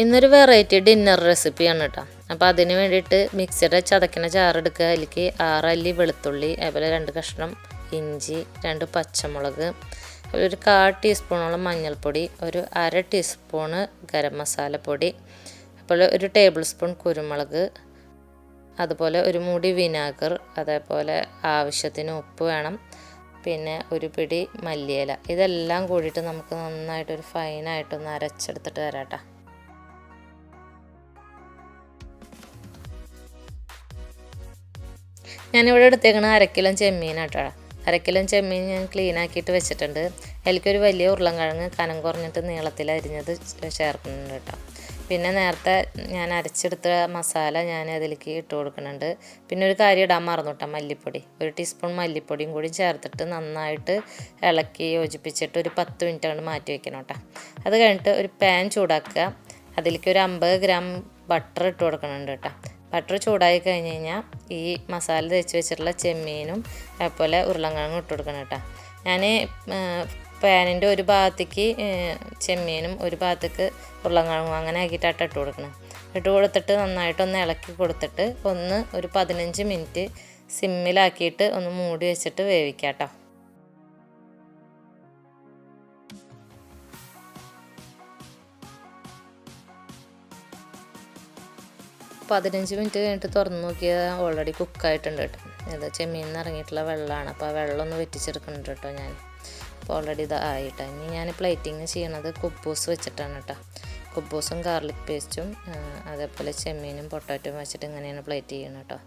ഇന്നൊരു variety dinner റെസിപ്പിയാണ് കേട്ടോ. അപ്പോൾ അതിന് വേണ്ടിയിട്ട് മിക്സിയുടെ ചതക്കണ ജാറെടുക്കുക. അതിലേക്ക് 6 അല്ലി വെളുത്തുള്ളി, അതുപോലെ 2 കഷ്ണം ഇഞ്ചി, 2 പച്ചമുളക്, ഒരു 1/4 ടീസ്പൂണോളം മഞ്ഞൾപ്പൊടി, ഒരു 1/2 ടീസ്പൂണ് ഗരം മസാലപ്പൊടി, അതുപോലെ ഒരു ടേബിൾ സ്പൂൺ കുരുമുളക്, അതുപോലെ ഒരു മൂടി വിനാഗർ, അതേപോലെ ആവശ്യത്തിന് ഉപ്പ് വേണം, പിന്നെ ഒരു പിടി മല്ലിയില. ഇതെല്ലാം കൂടിയിട്ട് നമുക്ക് നന്നായിട്ടൊരു ഫൈനായിട്ടൊന്ന് അരച്ചെടുത്തിട്ട് തരാം കേട്ടോ. ഞാനിവിടെ എടുത്തേക്കണ 1/2 കിലോ ചെമ്മീനാട്ടോ. 1/2 കിലോ ചെമ്മീൻ ഞാൻ ക്ലീൻ ആക്കിയിട്ട് വെച്ചിട്ടുണ്ട്. അതിലേക്കൊരു വലിയ ഉരുളൻകിഴങ്ങ് കനം കുറഞ്ഞിട്ട് നീളത്തിൽ അരിഞ്ഞത് ചേർക്കുന്നുണ്ട് കേട്ടോ. പിന്നെ നേരത്തെ ഞാൻ അരച്ചെടുത്ത മസാല ഞാൻ അതിലേക്ക് ഇട്ട് കൊടുക്കുന്നുണ്ട്. പിന്നെ ഒരു കാര്യം ഇടാൻ മറന്നു കേട്ടോ, മല്ലിപ്പൊടി. 1 ടീസ്പൂൺ മല്ലിപ്പൊടിയും കൂടി ചേർത്തിട്ട് നന്നായിട്ട് ഇളക്കി യോജിപ്പിച്ചിട്ട് ഒരു 10 മിനിറ്റ് കൊണ്ട് മാറ്റി വെക്കണം കേട്ടോ. അത് കഴിഞ്ഞിട്ട് ഒരു പാൻ ചൂടാക്കുക. അതിലേക്ക് ഒരു 50 ഗ്രാം ബട്ടർ ഇട്ട് കൊടുക്കുന്നുണ്ട് കേട്ടോ. ബട്ടർ ചൂടായി കഴിഞ്ഞ് കഴിഞ്ഞാൽ ഈ മസാല തേച്ച് വെച്ചിട്ടുള്ള ചെമ്മീനും അതുപോലെ ഉരുളൻകിഴങ്ങും ഇട്ട് കൊടുക്കണം കേട്ടോ. ഞാൻ പാനിൻ്റെ ഒരു ഭാഗത്തേക്ക് ചെമ്മീനും ഒരു ഭാഗത്തേക്ക് ഉരുളൻകിഴങ്ങും അങ്ങനെ ആക്കിയിട്ടാണ് ഇട്ട് കൊടുക്കണം. ഇട്ട് കൊടുത്തിട്ട് നന്നായിട്ടൊന്ന് ഇളക്കി കൊടുത്തിട്ട് ഒരു 15 മിനിറ്റ് സിമ്മിലാക്കിയിട്ട് ഒന്ന് മൂടി വെച്ചിട്ട് വേവിക്കാം കേട്ടോ. 15 മിനിറ്റ് കഴിഞ്ഞിട്ട് തുറന്ന് നോക്കിയാൽ ഓൾറെഡി കുക്കായിട്ടുണ്ട് കേട്ടോ. ഇത് ചെമ്മീനിൽ നിന്ന് ഇറങ്ങിയിട്ടുള്ള വെള്ളമാണ്. അപ്പോൾ ആ വെള്ളം ഒന്ന് വെറ്റിച്ചെടുക്കുന്നുണ്ട് കേട്ടോ ഞാൻ. അപ്പോൾ ഓൾറെഡി ഇത് ആയിട്ടോ. ഇനി ഞാൻ പ്ലേറ്റിങ് ചെയ്യണത് കുബൂസ് വെച്ചിട്ടാണ് കേട്ടോ. കുബൂസും ഗാർലിക് പേസ്റ്റും അതേപോലെ ചെമ്മീനും പൊട്ടാറ്റോയും വെച്ചിട്ട് ഇങ്ങനെയാണ് പ്ലേറ്റ് ചെയ്യണം കേട്ടോ.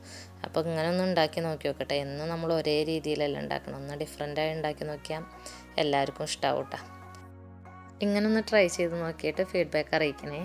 അപ്പോൾ ഇങ്ങനെ ഒന്ന് ഉണ്ടാക്കി നോക്കി നോക്കട്ടെ. എന്നും നമ്മൾ ഒരേ രീതിയിലല്ല ഉണ്ടാക്കണം. ഒന്ന് ഡിഫറെൻ്റായി ഉണ്ടാക്കി നോക്കിയാൽ എല്ലാവർക്കും ഇഷ്ടമാവും കേട്ടോ. ഇങ്ങനെ ഒന്ന് ട്രൈ ചെയ്ത് നോക്കിയിട്ട് ഫീഡ്ബാക്ക് അറിയിക്കണേ.